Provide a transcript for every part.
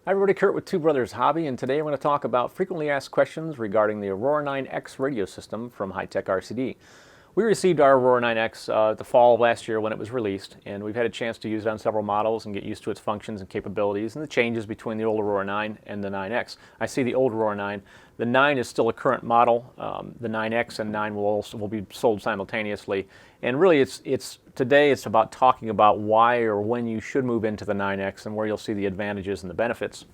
Hi everybody, Kurt with Two Brothers Hobby, and today I'm going to talk about frequently asked questions regarding the Aurora 9X radio system from Hitec RCD. We received our Aurora 9X the fall of last year when it was released, and we've had a chance to use it on several models and get used to its functions and capabilities and the changes between the old Aurora 9 and the 9X. I see the old Aurora 9. The 9 is still a current model. The 9X and 9 will be sold simultaneously. And really, today it's about talking about why or when you should move into the 9X and where you'll see the advantages and the benefits.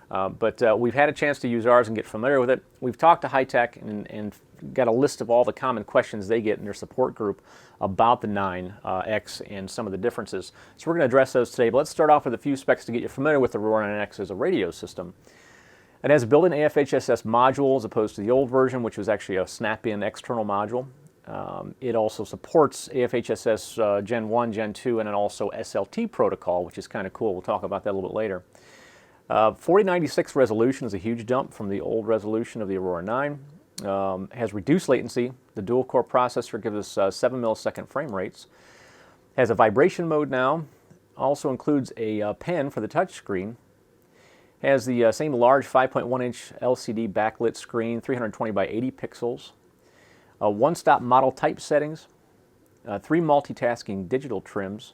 But we've had a chance to use ours and get familiar with it. We've talked to Hitec and got a list of all the common questions they get in their support group about the 9X and some of the differences. So we're going to address those today, but let's start off with a few specs to get you familiar with the Aurora 9X as a radio system. It has a built-in AFHSS module as opposed to the old version, which was actually a snap-in external module. It also supports AFHSS Gen 1, Gen 2, and then also SLT protocol, which is kind of cool. We'll talk about that a little bit later. 4096 resolution is a huge jump from the old resolution of the Aurora 9. Has reduced latency. The dual-core processor gives us 7 millisecond frame rates. Has a vibration mode now. Also includes a pen for the touchscreen. Has the same large 5.1-inch LCD backlit screen, 320 by 80 pixels. One-stop model type settings. 3 multitasking digital trims.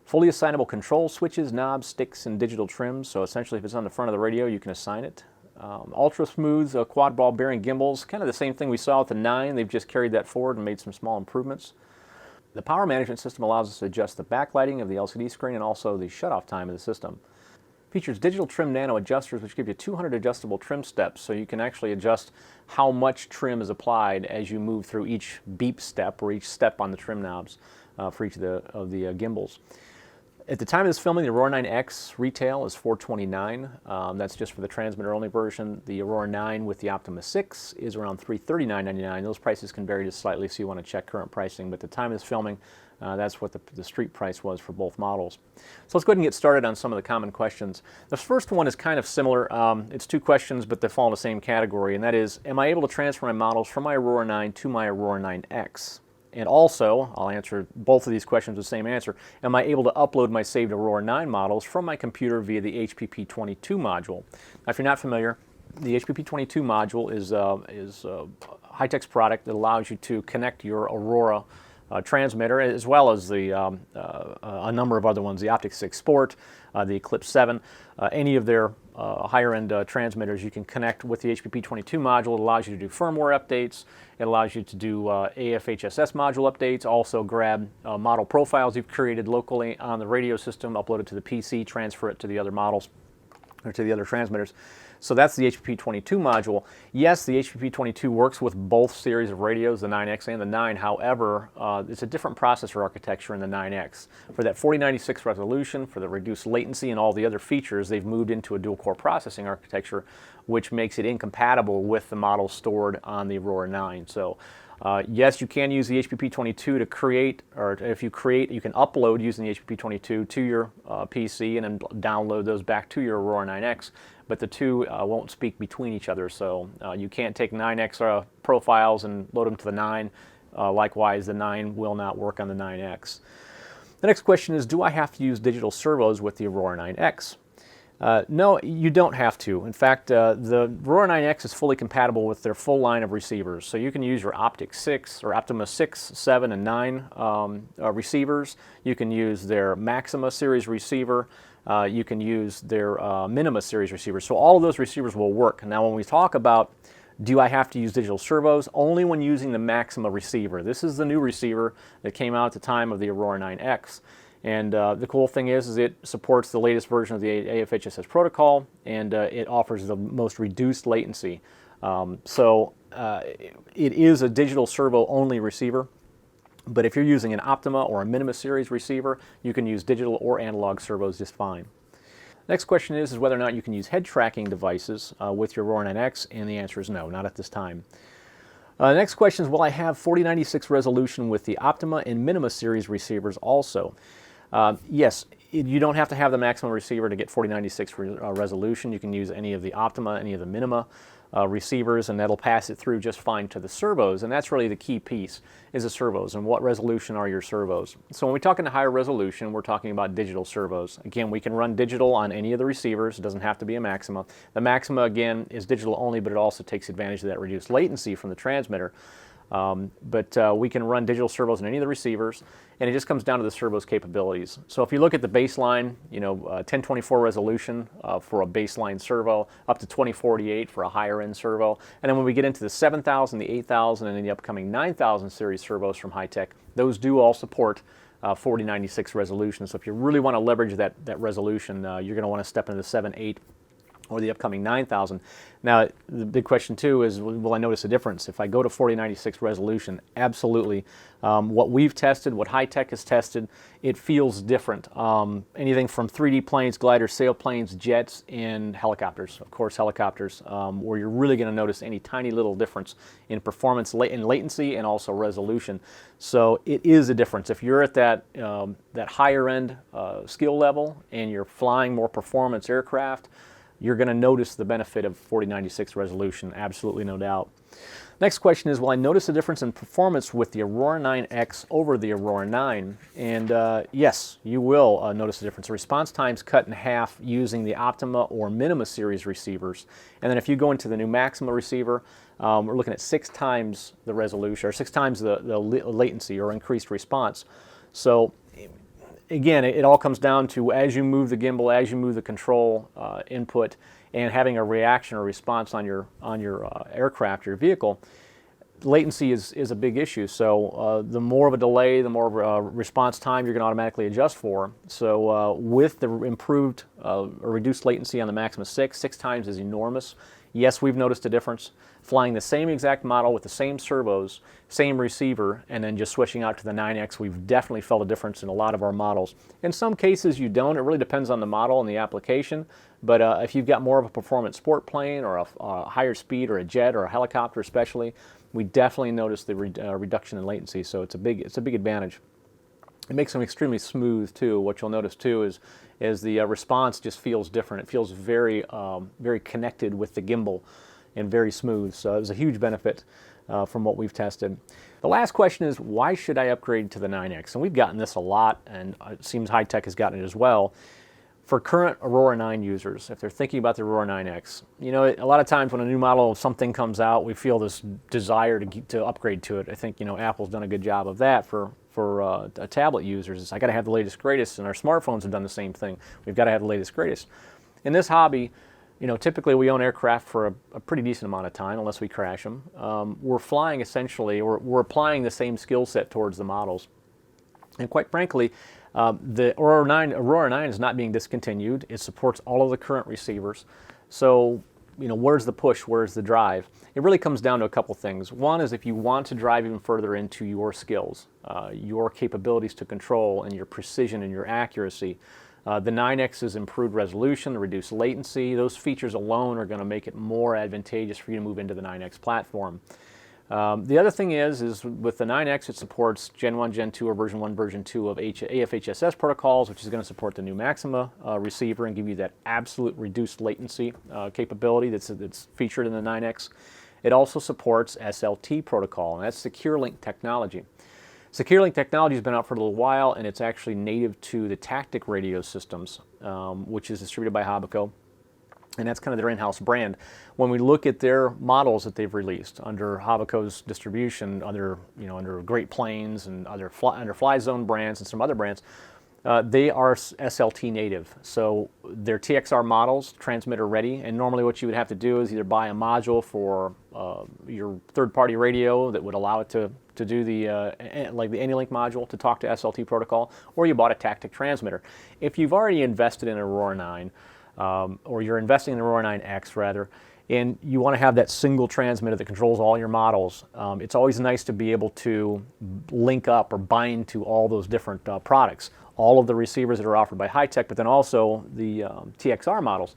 Fully assignable control switches, knobs, sticks, and digital trims. So essentially, if it's on the front of the radio, you can assign it. Ultra smooth quad ball bearing gimbals, kind of the same thing we saw with the 9. They've just carried that forward and made some small improvements. The power management system allows us to adjust the backlighting of the LCD screen and also the shutoff time of the system. Features digital trim nano adjusters, which give you 200 adjustable trim steps, so you can actually adjust how much trim is applied as you move through each beep step or each step on the trim knobs for each of the gimbals. At the time of this filming, the Aurora 9X retail is $429. That's just for the transmitter-only version. The Aurora 9 with the Optima 6 is around $339.99. Those prices can vary just slightly, so you want to check current pricing. But at the time of this filming, that's what the street price was for both models. So let's go ahead and get started on some of the common questions. The first one is kind of similar. It's 2 questions, but they fall in the same category, and that is, am I able to transfer my models from my Aurora 9 to my Aurora 9X? And also, I'll answer both of these questions with the same answer. Am I able to upload my saved Aurora 9 models from my computer via the HPP22 module? Now, if you're not familiar, the HPP22 module is Hitec's product that allows you to connect your Aurora transmitter, as well as a number of other ones, the Optic 6 Sport, the Eclipse 7, any of their higher-end transmitters you can connect with the HPP22 module. It allows you to do firmware updates. It allows you to do AFHSS module updates, also grab model profiles you've created locally on the radio system, upload it to the PC, transfer it to the other models or to the other transmitters. So that's the HPP22 module. Yes, the HPP22 works with both series of radios, the 9X and the 9. However, it's a different processor architecture in the 9X. For that 4096 resolution, for the reduced latency and all the other features, they've moved into a dual-core processing architecture, which makes it incompatible with the models stored on the Aurora 9. So yes, you can use the HPP22 to create, or if you create, you can upload using the HPP22 to your PC and then download those back to your Aurora 9X, but the two won't speak between each other, so you can't take 9X profiles and load them to the 9. Likewise, the 9 will not work on the 9X. The next question is, do I have to use digital servos with the Aurora 9X? No, you don't have to. In fact, the Aurora 9X is fully compatible with their full line of receivers. So you can use your Optic 6 or Optima 6, 7, and 9 receivers. You can use their Maxima series receiver. You can use their Minima series receivers. So all of those receivers will work. Now when we talk about do I have to use digital servos, only when using the Maxima receiver. This is the new receiver that came out at the time of the Aurora 9X. And the cool thing is it supports the latest version of the AFHSS protocol, and it offers the most reduced latency. It is a digital servo-only receiver, but if you're using an Optima or a Minima series receiver, you can use digital or analog servos just fine. Next question is whether or not you can use head tracking devices with your Aurora 9X, and the answer is no, not at this time. Next question is, will I have 4096 resolution with the Optima and Minima series receivers also? Yes, you don't have to have the Maxima receiver to get 4096 resolution. You can use any of the Optima, any of the Minima. receivers, and that'll pass it through just fine to the servos. And that's really the key piece, is the servos and what resolution are your servos. So when we talk in higher resolution, we're talking about digital servos. Again, we can run digital on any of the receivers. It doesn't have to be a Maxima. The Maxima, again, is digital only, but it also takes advantage of that reduced latency from the transmitter. But we can run digital servos in any of the receivers, and it just comes down to the servo's capabilities. So if you look at the baseline, 1024 resolution for a baseline servo, up to 2048 for a higher end servo, and then when we get into the 7000, the 8000, and then the upcoming 9000 series servos from Hitec, those do all support 4096 resolution. So if you really want to leverage that resolution, you're going to want to step into the 7, 8, or the upcoming 9000. Now, the big question too is, will I notice a difference if I go to 4096 resolution? Absolutely. What we've tested, what Hitec has tested, it feels different. Anything from 3D planes, gliders, sailplanes, jets, and helicopters. Of course, helicopters, where you're really going to notice any tiny little difference in performance, in latency, and also resolution. So it is a difference. If you're at that higher end skill level and you're flying more performance aircraft, you're going to notice the benefit of 4096 resolution, absolutely no doubt. Next question is, will I notice a difference in performance with the Aurora 9X over the Aurora 9? And yes, you will notice a difference. The response time's cut in half using the Optima or Minima series receivers. And then if you go into the new Maxima receiver, we're looking at 6 times the resolution, or 6 times the latency or increased response. So again, it all comes down to, as you move the gimbal, as you move the control input, and having a reaction or response on your aircraft, your vehicle, latency is a big issue. So the more of a delay, the more of a response time you're going to automatically adjust for. So with the improved or reduced latency on the Maxima 6 times is enormous. Yes, we've noticed a difference. Flying the same exact model with the same servos, same receiver, and then just switching out to the 9X, we've definitely felt a difference in a lot of our models. In some cases you don't. It really depends on the model and the application. But if you've got more of a performance sport plane or a higher speed or a jet or a helicopter especially, we definitely notice the reduction in latency. So it's a big advantage. It makes them extremely smooth too. What you'll notice too is the response just feels different. It feels very connected with the gimbal and very smooth. So it was a huge benefit from what we've tested. The last question is, why should I upgrade to the 9X? And we've gotten this a lot, and it seems Hitec has gotten it as well. For current Aurora 9 users, if they're thinking about the Aurora 9X, a lot of times when a new model of something comes out, we feel this desire to upgrade to it. I think Apple's done a good job of that for tablet users. It's, I got to have the latest greatest, and our smartphones have done the same thing. We've got to have the latest greatest. In this hobby, typically we own aircraft for a pretty decent amount of time, unless we crash them. We're flying essentially, we're applying the same skill set towards the models. And quite frankly, the Aurora 9 is not being discontinued. It supports all of the current receivers. So, where's the push? Where's the drive? It really comes down to a couple things. One is if you want to drive even further into your skills, your capabilities to control, and your precision and your accuracy. The 9X's improved resolution, the reduced latency, those features alone are going to make it more advantageous for you to move into the 9X platform. The other thing is with the 9X, it supports Gen 1, Gen 2, or version 1, version 2 of AFHSS protocols, which is going to support the new Maxima receiver and give you that absolute reduced latency capability that's featured in the 9X. It also supports SLT protocol, and that's Secure Link technology. Secure Link technology has been out for a little while, and it's actually native to the Tactic radio systems, which is distributed by Habaco. And that's kind of their in-house brand. When we look at their models that they've released under Habaco's distribution, under Great Plains and under Fly Zone brands and some other brands, they are SLT native. So they're TXR models, transmitter ready, and normally what you would have to do is either buy a module for your third-party radio that would allow it to do like the AnyLink module to talk to SLT protocol, or you bought a Tactic transmitter. If you've already invested in Aurora 9, or you're investing in the Aurora 9X rather, and you want to have that single transmitter that controls all your models, it's always nice to be able to link up or bind to all those different products, all of the receivers that are offered by Hitec, but then also the TXR models.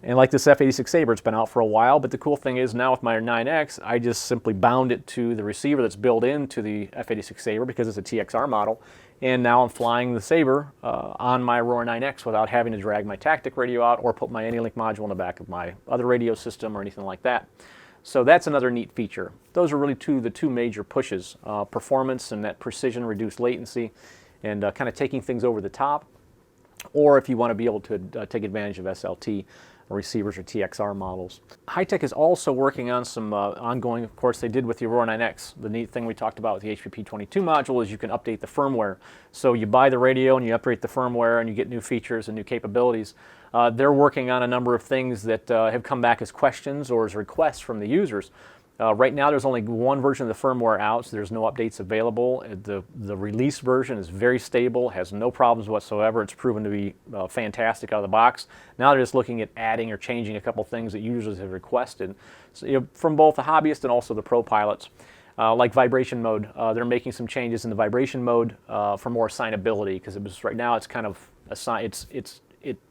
And like this F86 Sabre, it's been out for a while, but the cool thing is now with my 9X, I just simply bound it to the receiver that's built into the F86 Sabre because it's a TXR model. And now I'm flying the Sabre on my Aurora 9X without having to drag my Tactic radio out or put my AnyLink module in the back of my other radio system or anything like that. So that's another neat feature. Those are really the two major pushes, performance and that precision, reduced latency, and kind of taking things over the top. Or if you want to be able to take advantage of SLT receivers or TXR models. Hitec is also working on some ongoing, of course they did with the Aurora 9X. The neat thing we talked about with the HPP22 module is you can update the firmware. So you buy the radio and you upgrade the firmware and you get new features and new capabilities. They're working on a number of things that have come back as questions or as requests from the users. Right now there's only one version of the firmware out, so there's no updates available. The release version is very stable, has no problems whatsoever. It's proven to be fantastic out of the box. Now they're just looking at adding or changing a couple things that users have requested, so, from both the hobbyist and also the pro pilots. Like vibration mode, they're making some changes in the vibration mode for more assignability, because right now it's kind of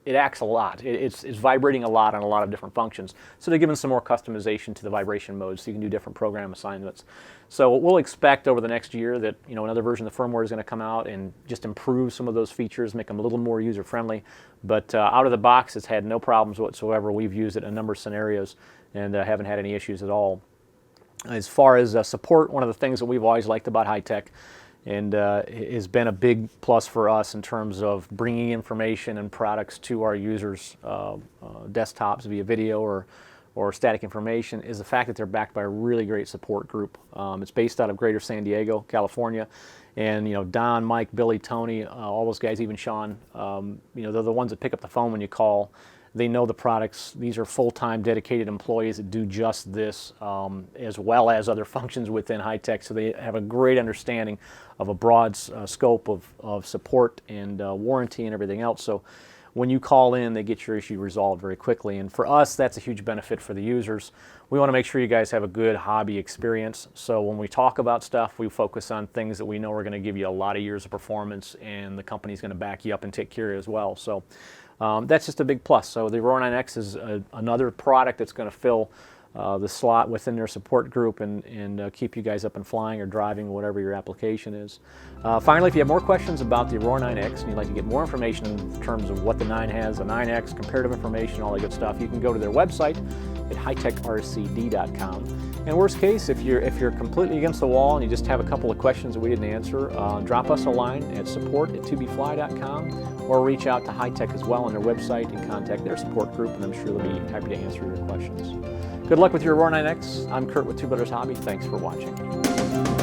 it acts a lot. It's vibrating a lot on a lot of different functions. So they're giving some more customization to the vibration modes, so you can do different program assignments. So we'll expect over the next year that another version of the firmware is going to come out and just improve some of those features, make them a little more user friendly. But out of the box, it's had no problems whatsoever. We've used it in a number of scenarios and haven't had any issues at all. As far as support, one of the things that we've always liked about Hitec and has been a big plus for us in terms of bringing information and products to our users' desktops via video or static information, is the fact that they're backed by a really great support group. It's based out of Greater San Diego, California, and Don, Mike, Billy, Tony, all those guys, even Sean, they're the ones that pick up the phone when you call. They know the products. These are full-time dedicated employees that do just this, as well as other functions within Hitec, so they have a great understanding of a broad scope of support and warranty and everything else. So when you call in, they get your issue resolved very quickly, and for us that's a huge benefit for the users. We want to make sure you guys have a good hobby experience, so when we talk about stuff, we focus on things that we know are going to give you a lot of years of performance, and the company's going to back you up and take care of you as well. So that's just a big plus. So the Aurora 9X is another product that's going to fill the slot within their support group and keep you guys up and flying or driving, whatever your application is. Finally, if you have more questions about the Aurora 9X and you'd like to get more information in terms of what the 9 has, the 9X, comparative information, all that good stuff, you can go to their website at hitecrcd.com. And worst case, if you're completely against the wall and you just have a couple of questions that we didn't answer, drop us a line at support@tobefly.com or reach out to Hitec as well on their website and contact their support group, and I'm sure they'll be happy to answer your questions. Good luck with your Aurora 9X. I'm Kurt with Two Brothers Hobby. Thanks for watching.